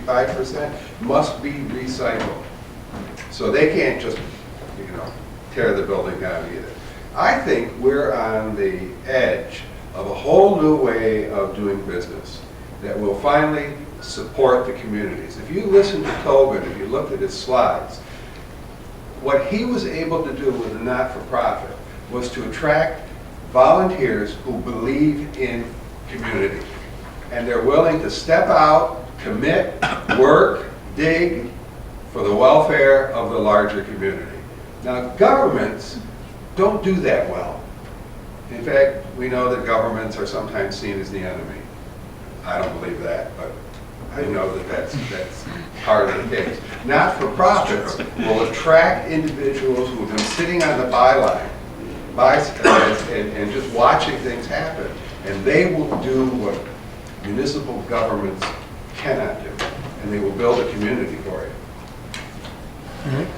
95%, must be recycled. So they can't just, tear the building down either. I think we're on the edge of a whole new way of doing business that will finally support the communities. If you listen to Tobin, if you looked at his slides, what he was able to do with the not-for-profit was to attract volunteers who believe in community. And they're willing to step out, commit, work, dig for the welfare of the larger community. Now, governments don't do that well. In fact, we know that governments are sometimes seen as the enemy. I don't believe that, but I know that that's part of the case. Not-for-profits will attract individuals who have been sitting on the byline and just watching things happen, and they will do what municipal governments cannot do, and they will build a community for you.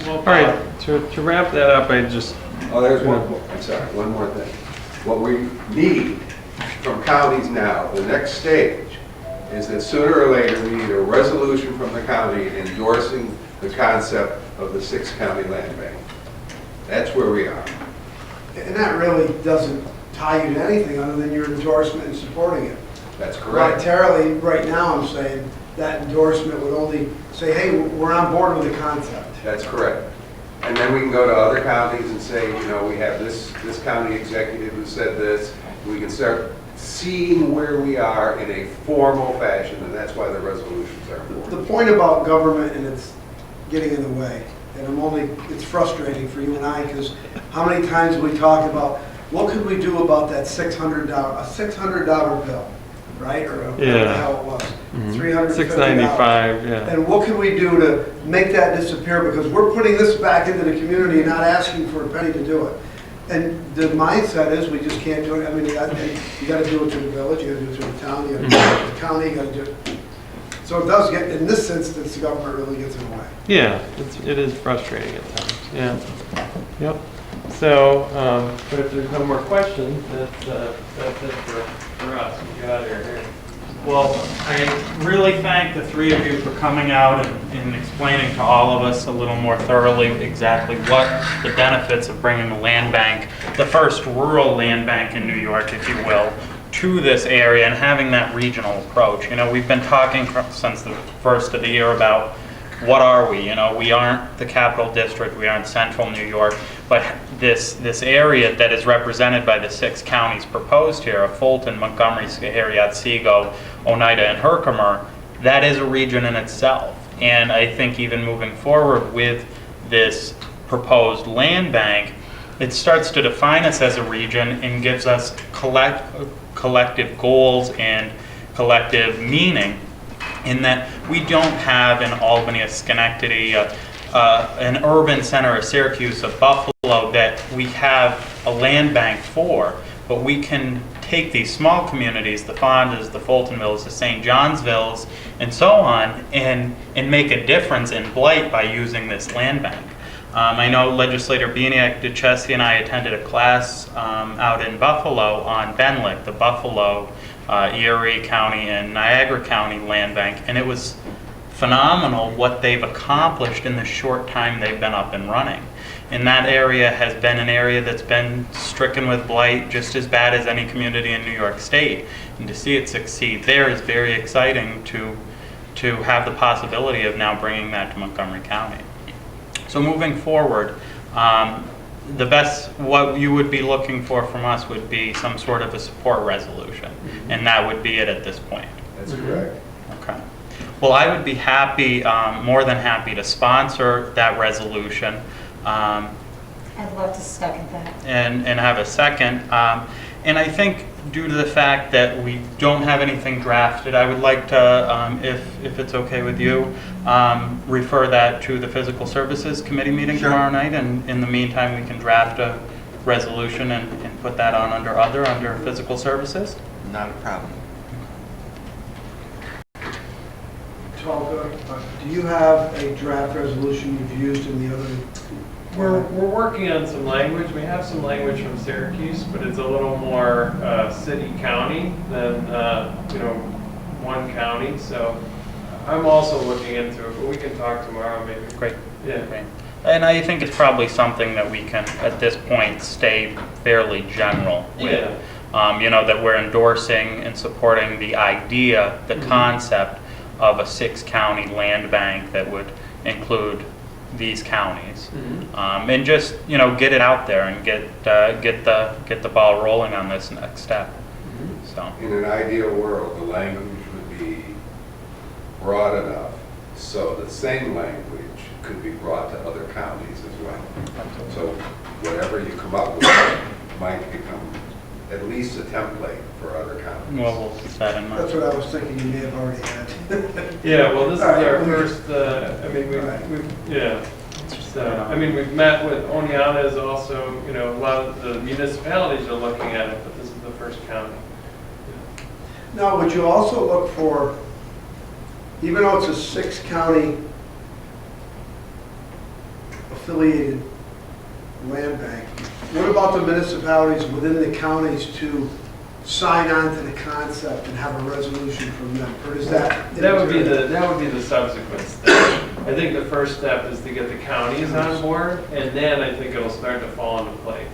Well, all right, to wrap that up, I just... Oh, there's one more. I'm sorry, one more thing. What we need from counties now, the next stage, is that sooner or later we need a resolution from the county endorsing the concept of the 6-county land bank. That's where we are. And that really doesn't tie you to anything other than your endorsement and supporting it. That's correct. Monetarily, right now I'm saying that endorsement would only say, hey, we're on board with the concept. That's correct. And then we can go to other counties and say, we have this county executive who said this. We can start seeing where we are in a formal fashion, and that's why the resolutions are important. The point about government and it's getting in the way, and it's frustrating for you and I, because how many times we talk about what could we do about that $600 bill, right? Or whatever the hell it was. $350. $695, yeah. And what can we do to make that disappear? Because we're putting this back into the community and not asking for a penny to do it. And the mindset is we just can't do it. I mean, you got to do it to the village, you got to do it to the town, you got to do it to the county, you got to do it. So it does get, in this instance, the government really gets in the way. Yeah, it is frustrating at times. Yeah. Yep. So, but if there's no more questions, that's it for us. We get out of here. Well, I really thank the three of you for coming out and explaining to all of us a little more thoroughly exactly what the benefits of bringing the land bank, the first rural land bank in New York, if you will, to this area and having that regional approach. We've been talking since the first of the year about what are we? We aren't the capital district, we aren't central New York, but this area that is represented by the 6 counties proposed here, of Fulton, Montgomery, Schoharie, Otsego, Oneida, and Herkimer, that is a region in itself. And I think even moving forward with this proposed land bank, it starts to define us as a region and gives us collective goals and collective meaning, in that we don't have in Albany, a Schenectady, an urban center, a Syracuse, a Buffalo that we have a land bank for, but we can take these small communities, the Fondas, the Fultonvilles, the St. Johnsvilles, and so on, and make a difference in blight by using this land bank. I know Legislator Bieniak, DeChesky, and I attended a class out in Buffalo on Benlick, the Buffalo, Erie County, and Niagara County land bank, and it was phenomenal what they've accomplished in the short time they've been up and running. And that area has been an area that's been stricken with blight just as bad as any community in New York State. And to see it succeed there is very exciting to have the possibility of now bringing that to Montgomery County. So moving forward, the best, what you would be looking for from us would be some sort of a support resolution. And that would be it at this point. That's correct. Okay. Well, I would be happy, more than happy to sponsor that resolution. I'd love to second that. And have a second. And I think due to the fact that we don't have anything drafted, I would like to, if it's okay with you, refer that to the Physical Services Committee meeting tomorrow night. And in the meantime, we can draft a resolution and put that on under Physical Services. Not a problem. Talk, do you have a draft resolution you've used in the other? We're working on some language. We have some language from Syracuse, but it's a little more city-county than one county. So I'm also looking into it, but we can talk tomorrow maybe. Great. Yeah. Great. And I think it's probably something that we can, at this point, stay fairly general with. Yeah. You know, that we're endorsing and supporting the idea, the concept of a 6-county land bank that would include these counties. And just, you know, get it out there and get the ball rolling on this next step. So, In an ideal world, the language would be broad enough so the same language could be brought to other counties as well. So whatever you come up with might become at least a template for other counties. well, we'll keep that in That's mind. what I was thinking you may have already had. Yeah, well, this is All right, our we- first, I mean, we've met with Oneonta is also, you know, a lot of the municipalities are looking at it, but this is the first county. Now, would you also look for, even though it's a 6-county affiliated land bank, what about the municipalities within the counties to sign on to the concept and have a resolution from them? Or is that? That would be the subsequent step. I think the first step is to get the counties on board, and then I think it'll start to fall into place.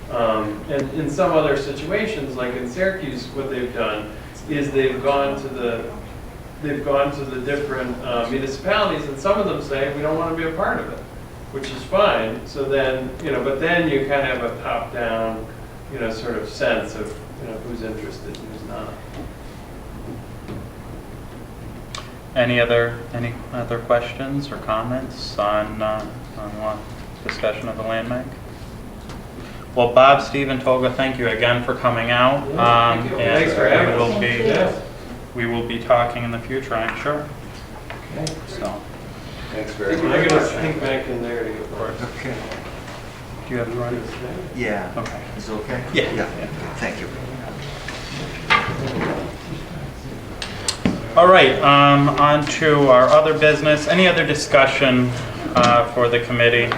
And in some other situations, like in Syracuse, what they've done is they've gone to the different municipalities, and some of them say, we don't want to be a part of it, which is fine. So then, you know, but then you kind of have a top-down, you know, sort of sense of, you know, who's interested and who's not. Any other questions or comments on what discussion of the land bank? Well, Bob, Steve, and Tolga, thank you again for coming out. Thank you. And Thanks for having us. Thank you. We will be talking in the future, I'm sure. Okay. So, Thanks very I'm much. gonna sneak back in there to get first. Okay. do you have the right? Yeah. Okay. Is it okay? Yeah. Thank you. All right, on to our other business. Any other discussion for the committee?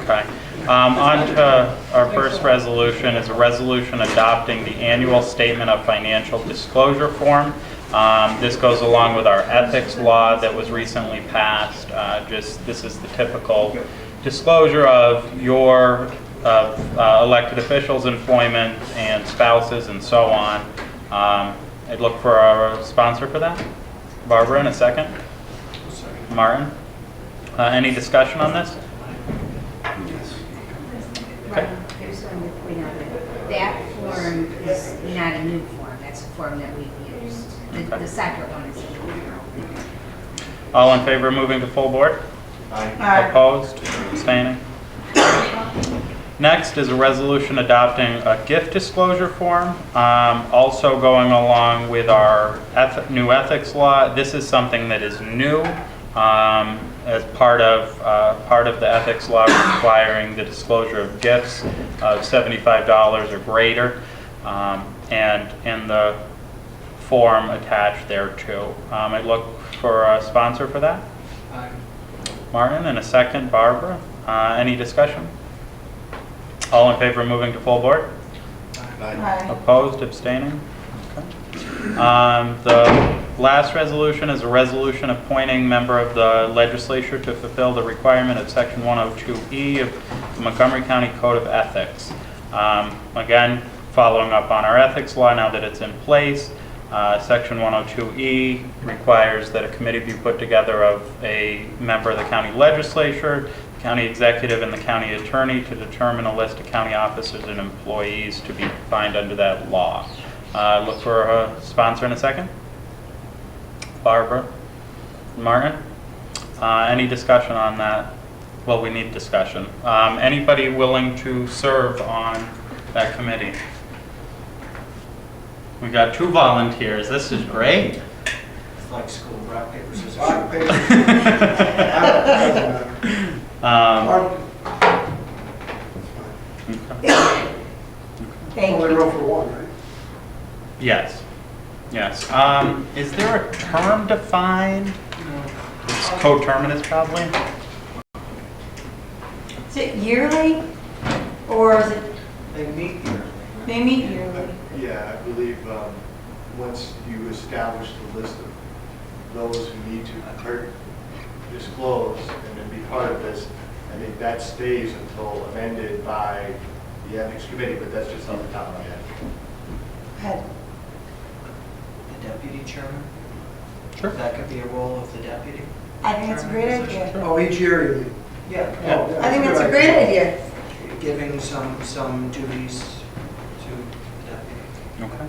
Okay. On to our first resolution is a resolution adopting the annual statement of financial disclosure form. This goes along with our ethics law that was recently passed. This is the typical disclosure of your elected officials' employment and spouses and so on. I'd look for a sponsor for that. Barbara, in a second. Martin. Any discussion on this? Okay. I just wanted to point out that form is not a new form, that's a form that we've used. The separate one is a new form. All in favor of moving to full board? Opposed? Abstaining? Next is a resolution adopting a gift disclosure form, also going along with our new ethics law. This is something that is new as part of the ethics law requiring the disclosure of gifts of $75 or greater, and the form attached thereto. I look for a sponsor for that. Martin, and a second, Barbara. Any discussion? All in favor of moving to full board? Opposed, abstaining? Okay. The last resolution is a resolution appointing member of the legislature to fulfill the requirement of Section 102E of the Montgomery County Code of Ethics. Again, following up on our ethics law now that it's in place, Section 102E requires that a committee be put together of a member of the county legislature, the county executive, and the county attorney to determine a list of county officers and employees to be defined under that law. Look for a sponsor in a second. Barbara? Martin? Any discussion on that? Well, we need discussion. Anybody willing to serve on that committee? We got 2 volunteers. This is great. It's like school, rock, paper, scissors, Rock, shoot. paper, scissors. Thank Only you. room for one, right? Yes. Yes. Is there a term defined? It's coterminous, probably. Is it yearly, or is it, They meet yearly. they meet yearly? Yeah, I believe once you establish the list of those who need to disclose and then be part of this, I think that stays until amended by the ethics committee, but that's just off the top of my head. Had- The deputy chairman? Sure. That could be a role of the deputy? I think it's a great idea. Oh, each year you mean? Yeah. Oh, yeah, I think that's that's a great idea. Giving some duties to the deputy. Okay.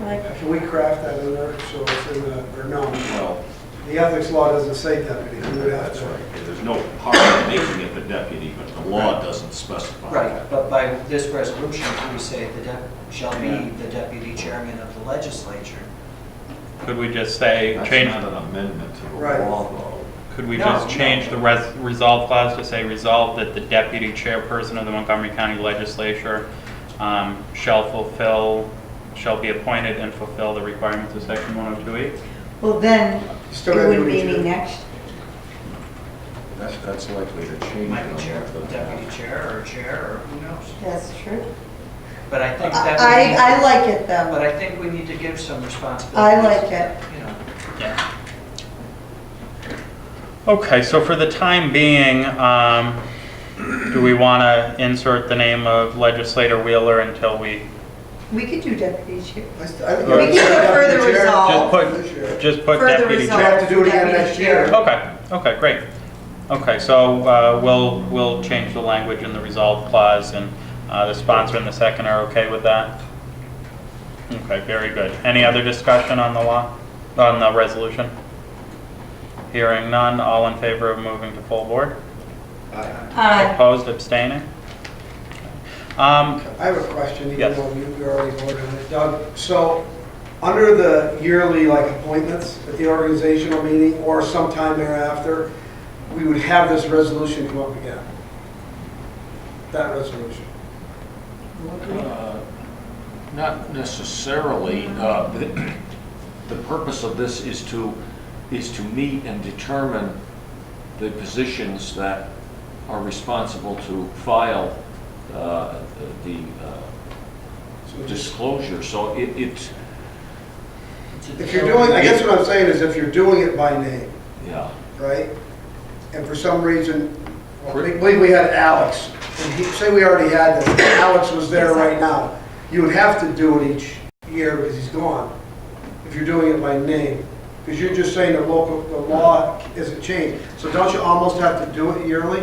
Like, Can we craft that in there so it's in the, or no? Well, The ethics law doesn't say deputy. We would have that's to. right. There's no part of making it the deputy, but the law doesn't specify. Right, but by this resolution, we say the shall be the deputy chairman of the legislature. Could we just say, That's change, not an amendment to the Right. law, though. could we No, just no. change the resolve clause to say resolve that the deputy chairperson of the Montgomery County Legislature shall be appointed and fulfill the requirements of section 102E? well, then, Still it gotta wouldn't do be each me year. next. That's likely to change. Might be chair, the- deputy chair, or who knows? That's true. But I think that. I like it But though. I think we need to give some responsibility. I like it. You know. Yeah. Okay, so for the time being, do we want to insert the name of legislator Wheeler until we We could do deputy chair. I think We you can have to put say further deputy chair resolve. this year. just put Further deputy resolve. We have to do it again Deputy next year. chair. Okay, great. Okay, so we'll change the language in the resolve clause, and the sponsor and the second are okay with that? Okay, very good. Any other discussion on the law, on the resolution? Hearing none, all in favor of moving to full board? Opposed, abstaining? I have a question, even Yes. though you already voted on it, Doug. So, under the yearly appointments at the organizational meeting or sometime thereafter, we would have this resolution come up again. That resolution. Not necessarily. The purpose of this is to meet and determine the positions that are responsible to file the So just- disclosure. So it's, If you're doing, I guess what I'm saying is if you're doing it by name, yeah. right? And for some reason, well, I believe we had Alex, and say we already had this, Alex was there right now. You would have to do it each year because he's gone, if you're doing it by name. Because you're just saying the law isn't changed. So don't you almost have to do it yearly?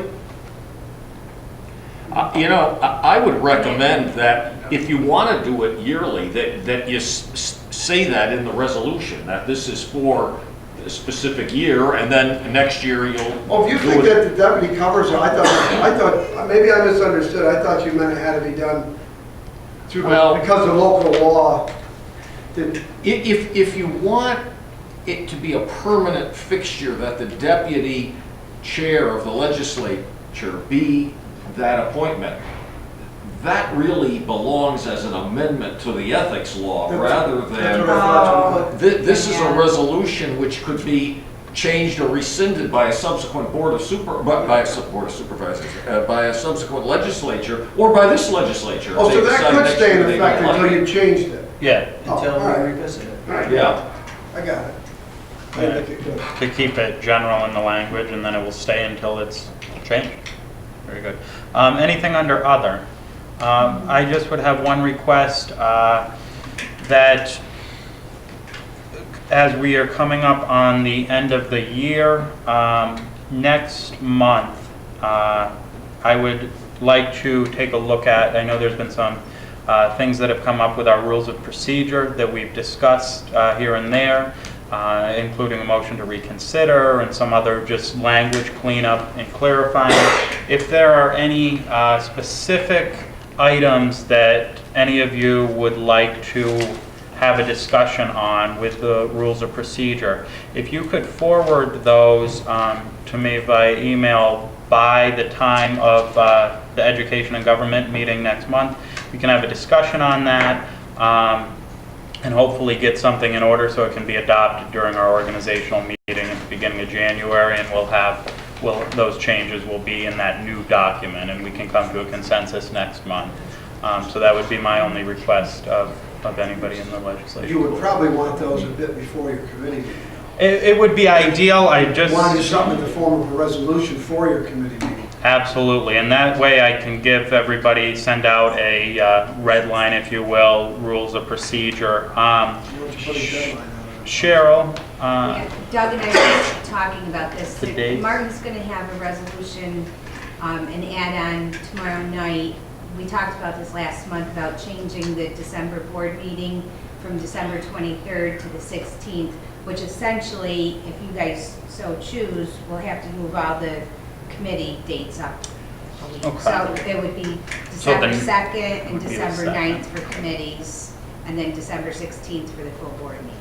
I would recommend that if you want to do it yearly, that you say that in the resolution, that this is for a specific year, and then next year you'll. Oh, if you think that the deputy covers it, I thought, maybe I misunderstood. I thought you meant it had to be done through, Well- because the local law didn't. If you want it to be a permanent fixture, that the deputy chair of the legislature be that appointment, that really belongs as an amendment to the ethics law, rather That's than, what I thought. this is a Yeah. resolution which could be changed or rescinded by a subsequent by a subsequent legislature, or by this legislature. if Oh, they so that decide could next stay year in they effect don't like until it. you changed it. Yeah, Until all right. we revisit it. All right. Yeah. I got it. I think it could. to keep it general in the language, and then it will stay until it's changed. Very good. Anything under other? I just would have one request, that as we are coming up on the end of the year, next month, I would like to take a look at, I know there's been some things that have come up with our rules of procedure that we've discussed here and there, including a motion to reconsider and some other just language cleanup and clarifying. If there are any specific items that any of you would like to have a discussion on with the rules of procedure, if you could forward those to me via email by the time of the Education and Government meeting next month, we can have a discussion on that, and hopefully get something in order so it can be adopted during our organizational meeting at the beginning of January, and those changes will be in that new document, and we can come to a consensus next month. So that would be my only request of anybody in the legislature. You would probably want those a bit before your committee meeting. It would be ideal, I just... Want to do something in the form of a resolution for your committee meeting. Absolutely, and that way I can give everybody, send out a red line, if you will, rules of procedure. Why don't you put a deadline on it? Cheryl, Yeah, Doug and I were talking about this. The dates? Martin's gonna have a resolution, an add-on tomorrow night. We talked about this last month about changing the December board meeting from December 23rd to the 16th, which essentially, if you guys so choose, we'll have to move all the committee dates up a week. Okay. So it would be So December then 2nd it and would be the December 2nd. 9th for committees, and then December 16th for the full board meeting.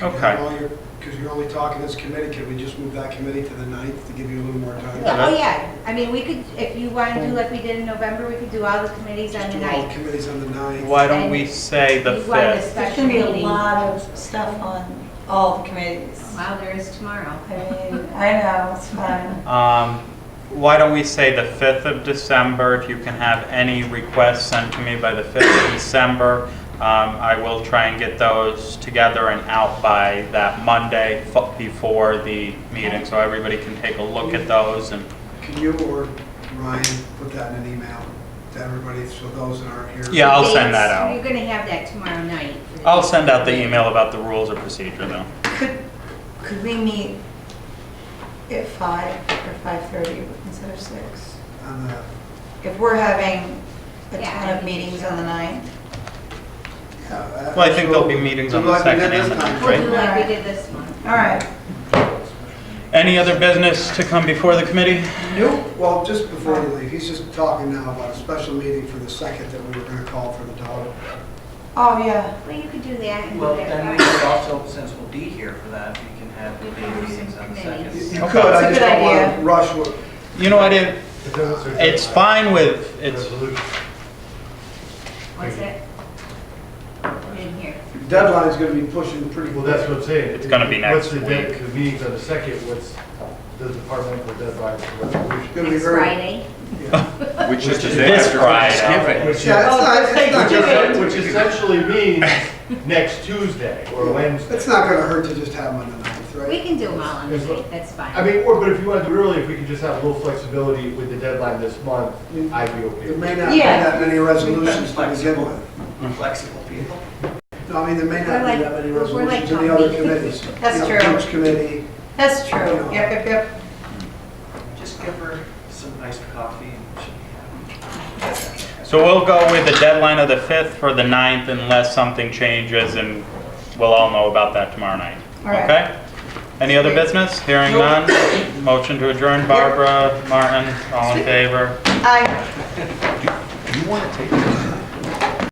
okay. Because you're only talking as committee, can we just move that committee to the 9th to give you a little more time? Yeah. Oh, yeah, I mean, we could, if you want to do like we did in November, we could do all the committees on Just the do all the 9th. committees on the 9th. Why don't we say the You want a 5th? There's special gonna be a meeting. lot of stuff on all the committees. Wow, there is tomorrow. I mean, I know, it's fun. Why don't we say the 5th of December? If you can have any requests sent to me by the 5th of December, I will try and get those together and out by that Monday before the meeting, so everybody can take a look at those. And Can you or Ryan put that in an email to everybody, so those that aren't here? Yeah, I'll send that Dates, out. You're gonna have that tomorrow night. for the I'll dates. send out the email about the rules of procedure, though. Could we meet at 5 or 5:30 instead of 6? On the, If we're having a Yeah, ton I of think meetings so. on the 9th? yeah. Well, I think there'll be meetings on the like we 2nd did and this the time. 9th, We'll do right? like we did this month. All right. Any other business to come before the committee? Nope, well, just before we leave, he's just talking now about a special meeting for the 2nd that we were going to call for the dog. Oh, yeah. Well, you could do that and do Well, that. then we Friday. could also, since we'll be here for that, we can have the We can do some meetings on the committees. second. You Okay. could, I That's a just good don't want idea. to rush with. You know what, it's fine with, it's, What's that? I didn't hear. Deadline's going to be pushing pretty. Well, that's what I'm saying. It's gonna be next What's the date, week. the meetings on the second, what's the departmental deadline for resolution? Gonna be Next very- Friday. Yeah. Which is the This day after Friday. Thanksgiving. Which Yeah, it's Oh, not, it's not just, which essentially means next Tuesday or Wednesday. it's not going to hurt to just have them on the 9th, We right? can do them all on the date, that's fine. I mean, or, but if you want to do it early, if we could just have a little flexibility with the deadline this month, I'd be okay There with may it. not be Yeah. that many resolutions to begin with. Flexible people. No, I mean, there may not We're like- be that many we're like resolutions in the other Commtitee. committees. That's You know, true. Coach committee, That's true. Yep, yep. Just give her some iced coffee and she'll be happy. so we'll go with the deadline of the 5th for the 9th unless something changes, and we'll all know about that tomorrow night. All right. Okay? Any other business? Hearing none? Motion to adjourn, Barbara, Martin, all in favor? Aye. Do you want to take this?